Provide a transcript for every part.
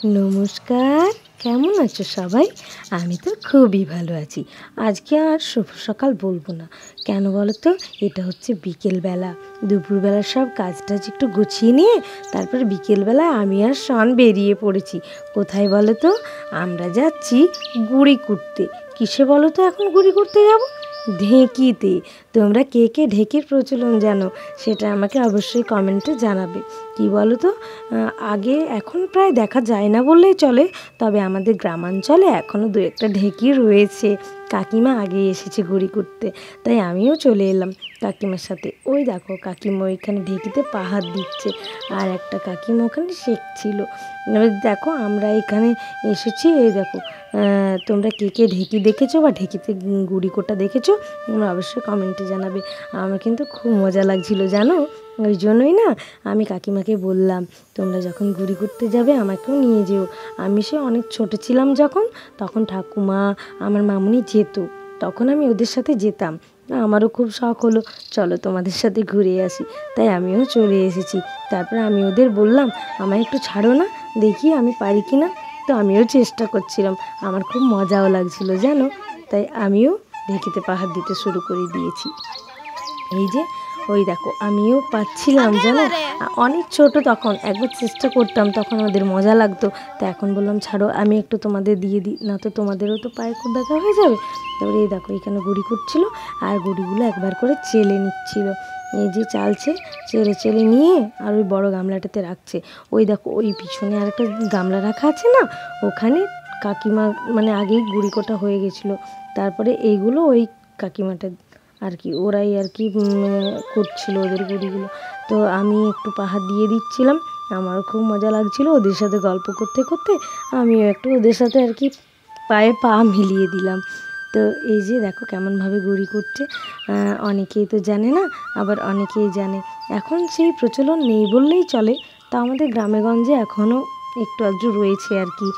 নমস্কার, কেমন আছো সবাই? আমি তো খুবই ভালো আছি। আজকে আর শুভ সকাল বলবো না, কেন বলো তো? এটা হচ্ছে বিকেলবেলা। দুপুরবেলার সব কাজ টাজ একটু গুছিয়ে নিয়ে তারপর বিকেলবেলা আমি আর শন বেরিয়ে পড়েছি। কোথায় বলো তো? আমরা যাচ্ছি গুড়ি করতে। কিসে বলো তো এখন গুড়ি করতে যাব? ঢেঁকিতে। তোমরা কে কে ঢেঁকির প্রচলন জানো সেটা আমাকে অবশ্যই কমেন্টে জানাবে। কি বলো তো, আগে এখন প্রায় দেখা যায় না বললেই চলে, তবে আমাদের গ্রামাঞ্চলে এখনও দু একটা ঢেঁকি রয়েছে। কাকিমা আগে এসেছে গুড়ি করতে, তাই আমিও চলে এলাম কাকিমার সাথে। ওই দেখো কাকিমা ওইখানে ঢেঁকিতে পাহাড় দিচ্ছে, আর একটা কাকিমা ওখানে শেখছিল। এবার দেখো আমরা এখানে এসেছি। এই দেখো, তোমরা কে কে ঢেঁকি দেখেছো বা ঢেঁকিতে গুড়ি কোটা দেখেছো তোমরা অবশ্যই কমেন্টে জানাবে। আমার কিন্তু খুব মজা লাগছিল জানো। ওই জন্যই না আমি কাকিমাকে বললাম, তোমরা যখন গুড়ি করতে যাবে আমাকেও নিয়ে যেও। আমি সে অনেক ছোটো ছিলাম যখন, তখন ঠাকুমা আমার মামুনি যেত, তখন আমি ওদের সাথে যেতাম। আমারও খুব শখ হলো, চলো তোমাদের সাথে ঘুরে আসি। তাই আমিও চলে এসেছি। তারপর আমি ওদের বললাম, আমায় একটু ছাড়ো না, দেখি আমি পারি কি না। তো আমিও চেষ্টা করছিলাম, আমার খুব মজাও লাগছিল জানো। তাই আমিও ঢেঁকিতে পাহাড় দিতে শুরু করে দিয়েছি। এই যে ওই দেখো আমিও পাচ্ছিলাম জানো। অনেক ছোট তখন, একবার চেষ্টা করতাম, তখন ওদের মজা লাগতো। তো এখন বললাম ছাড়ো, আমি একটু তোমাদের দিয়ে দিই, না তো তোমাদেরও তো পায়ে খুব ব্যথা হয়ে যাবে। তারপরে এই দেখো এখানে গুড়ি করছিল, আর গুড়িগুলো একবার করে চেলে নিচ্ছিল। এই যে চালছে, চেলে চেলে নিয়ে আর ওই বড় গামলাটাতে রাখছে। ওই দেখো ওই পিছনে আর একটা গামলা রাখা আছে না, ওখানে কাকিমা মানে আগেই গুড়ি কোটা হয়ে গেছিলো। তারপরে এইগুলো ওই কাকিমাটা আর কি, ওরাই আর কি করছিল ওদের গুড়িগুলো। তো আমি একটু পাহাড় দিয়ে দিচ্ছিলাম, আমারও খুব মজা লাগছিল ওদের সাথে গল্প করতে করতে। আমিও একটু ওদের সাথে আর কি পায়ে পা মিলিয়ে দিলাম। তো এই যে দেখো কেমনভাবে গুড়ি করছে। অনেকেই তো জানে না, আবার অনেকেই জানে। এখন সেই প্রচলন নেই বললেই চলে, তা আমাদের গ্রামেগঞ্জে এখনও একটু আধটু রয়েছে আর কি।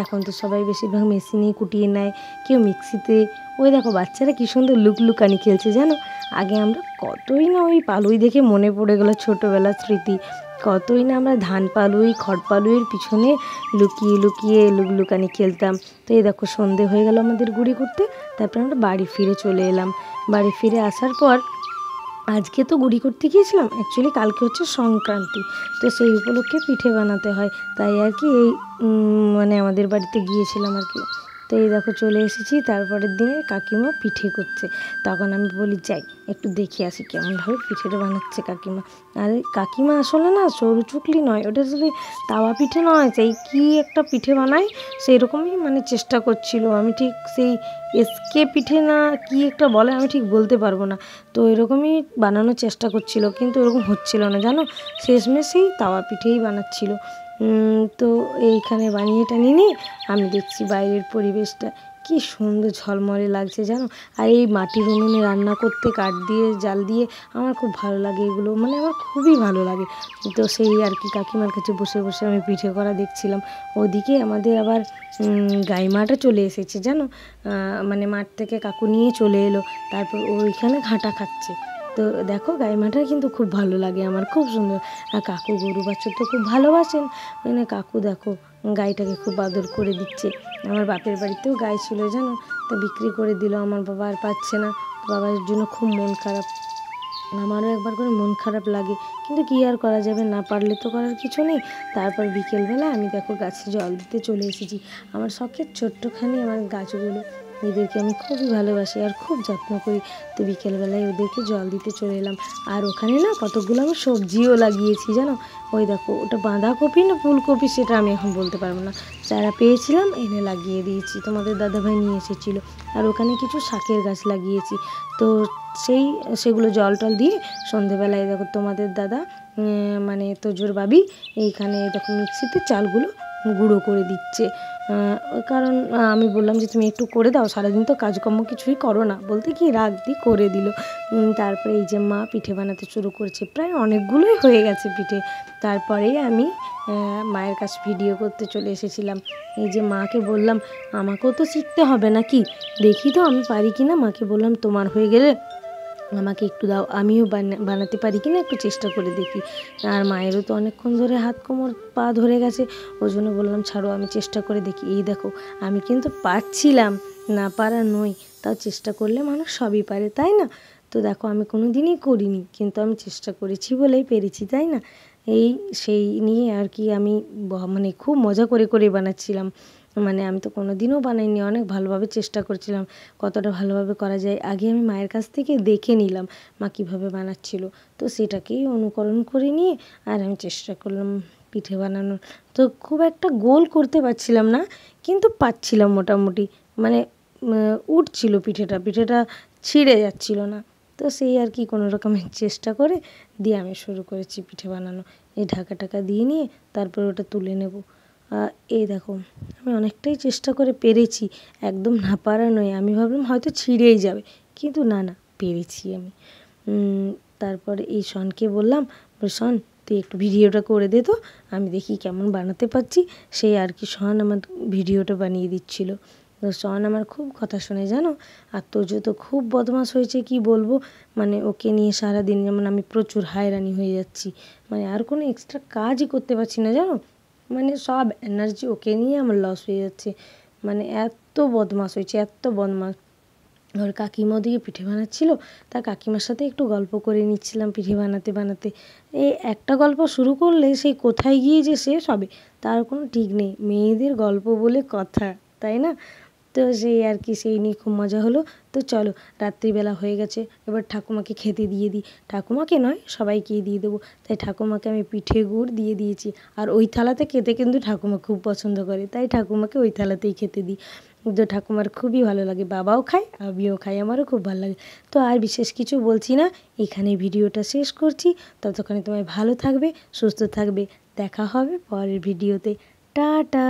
এখন তো সবাই বেশিরভাগ মেশিনেই কুটিয়ে নেয়, কেউ মিক্সিতে। ওই দেখো বাচ্চারা কী সুন্দর লুকলুকানি খেলছে জানো। আগে আমরা কতই না ওই পালুই দেখে মনে পড়ে গেলো ছোটোবেলার স্মৃতি। কতই না আমরা ধান পালুই খড় পালুইয়ের পিছনে লুকিয়ে লুকিয়ে লুকলুকানি খেলতাম। তো এই দেখো সন্ধে হয়ে গেল আমাদের গুড়ি করতে। তারপর আমরা বাড়ি ফিরে চলে এলাম। বাড়ি ফিরে আসার পর আজকে তো গুড়ি করতে গিয়েছিলাম, অ্যাকচুয়ালি কালকে হচ্ছে সংক্রান্তি, তো সেই উপলক্ষে পিঠে বানাতে হয়, তাই আর কি এই মানে আমাদের বাড়িতে গিয়েছিলাম আর কি। তো এই দেখো চলে এসেছি, তারপরের দিনে কাকিমা পিঠে করছে। তখন আমি বলি যাই একটু দেখে আসি কেমনভাবে পিঠেটা বানাচ্ছে কাকিমা। আর কাকিমা আসলে না সরু চুকলি নয়, ওটা আসলে তাওয়া পিঠে নয়, সেই কী একটা পিঠে বানায় সেই রকমই মানে চেষ্টা করছিল। আমি ঠিক সেই এসকে পিঠে না কি একটা বলে, আমি ঠিক বলতে পারবো না। তো এরকমই বানানোর চেষ্টা করছিল, কিন্তু এরকম হচ্ছিল না জানো। শেষমেশেই তাওয়া পিঠেই বানাচ্ছিল। তো এইখানে বানিয়ে টানিয়ে নিয়ে আমি দেখছি বাইরের পরিবেশটা কি সুন্দর ঝলমলে লাগছে জানো। আর এই মাটির উনুনে রান্না করতে, কাঠ দিয়ে জাল দিয়ে, আমার খুব ভালো লাগে এগুলো, মানে আমার খুবই ভালো লাগে। তো সেই আর কি কাকিমার কাছে বসে বসে আমি পিঠে করা দেখছিলাম। ওদিকে আমাদের আবার গাইমাটা চলে এসেছে জানো। মানে মাঠ থেকে কাকু নিয়ে চলে এলো, তারপর ওইখানে ঘাঁটা খাচ্ছে। তো দেখো গাইমাটা কিন্তু খুব ভালো লাগে আমার, খুব সুন্দর। আর কাকু গরু বাছুর তো খুব ভালোবাসেন, মানে কাকু দেখো গাইটাকে খুব আদর করে দিচ্ছে। আমার বাপের বাড়িতেও গাই ছিল জানো, তো বিক্রি করে দিল, আমার বাবা আর পাচ্ছে না। বাবার জন্য খুব মন খারাপ, আমারও একবার করে মন খারাপ লাগে, কিন্তু কী আর করা যাবে, না পারলে তো করার কিছু নেই। তারপর বিকেলবেলা আমি দেখো গাছে জল দিতে চলে এসেছি। আমার শখের ছোট্টখানি আমার গাছগুলো, এদেরকে আমি খুবই ভালোবাসি আর খুব যত্ন করি। তো বিকেলবেলায় ওদেরকে জল দিতে চলে এলাম। আর ওখানে না কতগুলো আমি সবজিও লাগিয়েছি জানো। ওই দেখো ওটা বাঁধাকপি না ফুলকপি সেটা আমি এখন বলতে পারবো না, চারা পেয়েছিলাম এনে লাগিয়ে দিয়েছি, তোমাদের দাদাভাই নিয়ে এসেছিলো। আর ওখানে কিছু শাকের গাছ লাগিয়েছি। তো সেগুলো জল টল দিয়ে সন্ধেবেলায় দেখো তোমাদের দাদা মানে তোজোর বাবি এইখানে দেখো মিক্সিতে চালগুলো গুঁড়ো করে দিচ্ছে। কারণ আমি বললাম যে তুমি একটু করে দাও, সারাদিন তো কাজকর্ম কিছুই করো না, বলতে কি রাগ দিয়ে করে দিল। তারপরে এই যে মা পিঠে বানাতে শুরু করেছে, প্রায় অনেকগুলোই হয়ে গেছে পিঠে। তারপরেই আমি মায়ের কাছে ভিডিও করতে চলে এসেছিলাম। এই যে মাকে বললাম আমাকেও তো শিখতে হবে নাকি, দেখি তো আমি পারি কি না। মাকে বললাম তোমার হয়ে গেলে আমাকে একটু দাও, আমিও বানাতে পারি কি না একটু চেষ্টা করে দেখি। আর মায়েরও তো অনেকক্ষণ ধরে হাত কোমর পা ধরে গেছে, ওই জন্য বললাম ছাড়ো আমি চেষ্টা করে দেখি। এই দেখো আমি কিন্তু পারছিলাম, না পারা নই, তাও চেষ্টা করলে মানুষ সবই পারে, তাই না? তো দেখো আমি কোনো দিনই করিনি, কিন্তু আমি চেষ্টা করেছি বলেই পেরেছি, তাই না? এই সেই নিয়ে আর কি আমি মানে খুব মজা করে করে বানাচ্ছিলাম। মানে আমি তো কোনো দিনও বানাইনি, অনেক ভালোভাবে চেষ্টা করছিলাম কতটা ভালোভাবে করা যায়। আগে আমি মায়ের কাছ থেকে দেখে নিলাম মা কীভাবে বানাচ্ছিল, তো সেটাকেই অনুকরণ করে নিয়ে আর আমি চেষ্টা করলাম পিঠে বানানোর। তো খুব একটা গোল করতে পারছিলাম না, কিন্তু পারছিলাম মোটামুটি, মানে উঠছিল পিঠেটা ছিঁড়ে যাচ্ছিল না। তো সেই আর কি কোনো রকমের চেষ্টা করে দিয়ে আমি শুরু করেছি পিঠে বানানো। এই ঢাকা টাকা দিয়ে নিয়ে তারপর ওটা তুলে নেব। এই দেখো আমি অনেকটাই চেষ্টা করে পেরেছি, একদম না পারা নয়। আমি ভাবলাম হয়তো ছিঁড়েই যাবে, কিন্তু না না, পেরেছি আমি। তারপরে এই শনকে বললাম, শন তুই একটু ভিডিওটা করে দে তো, আমি দেখি কেমন বানাতে পারছি। সেই আর কি শন আমার ভিডিওটা বানিয়ে দিচ্ছিল। তো শন আমার খুব কথা শোনে জানো, আর তোজো তো খুব বদমাশ হয়েছে কি বলবো। মানে ওকে নিয়ে সারাদিন যেমন আমি প্রচুর হয়রানি হয়ে যাচ্ছি, মানে আর কোনো এক্সট্রা কাজই করতে পারছি না জানো। মানে সব এনার্জি ওকে নিয়ে আমার লস হয়ে যাচ্ছে, মানে এত বদমাশ হয়েছে, এত বদমাশ। ওর কাকিমা ওদিকে পিঠে বানাচ্ছিলো, তার কাকিমার সাথে একটু গল্প করে নিচ্ছিলাম পিঠে বানাতে বানাতে। এই একটা গল্প শুরু করলে সেই কোথায় গিয়ে যে শেষ হবে তার কোনো ঠিক নেই, মেয়েদের গল্প বলে কথা, তাই না? তো সেই আর কি সেই নিয়ে খুব মজা হলো। তো চলো রাত্রিবেলা হয়ে গেছে, এবার ঠাকুমাকে খেতে দিয়ে দিই। ঠাকুমাকে নয় সবাইকেই দিয়ে দেবো, তাই ঠাকুমাকে আমি পিঠে গুড় দিয়ে দিয়েছি। আর ওই থালাতে খেতে কিন্তু ঠাকুমা খুব পছন্দ করে, তাই ঠাকুমাকে ওই থালাতেই খেতে দিই। তো ঠাকুমার খুবই ভালো লাগে, বাবাও খায় আমিও খাই, আমারও খুব ভালো লাগে। তো আর বিশেষ কিছু বলছি না, এখানে ভিডিওটা শেষ করছি। ততক্ষণে তোমায় ভালো থাকবে, সুস্থ থাকবে, দেখা হবে পরের ভিডিওতে। টাটা।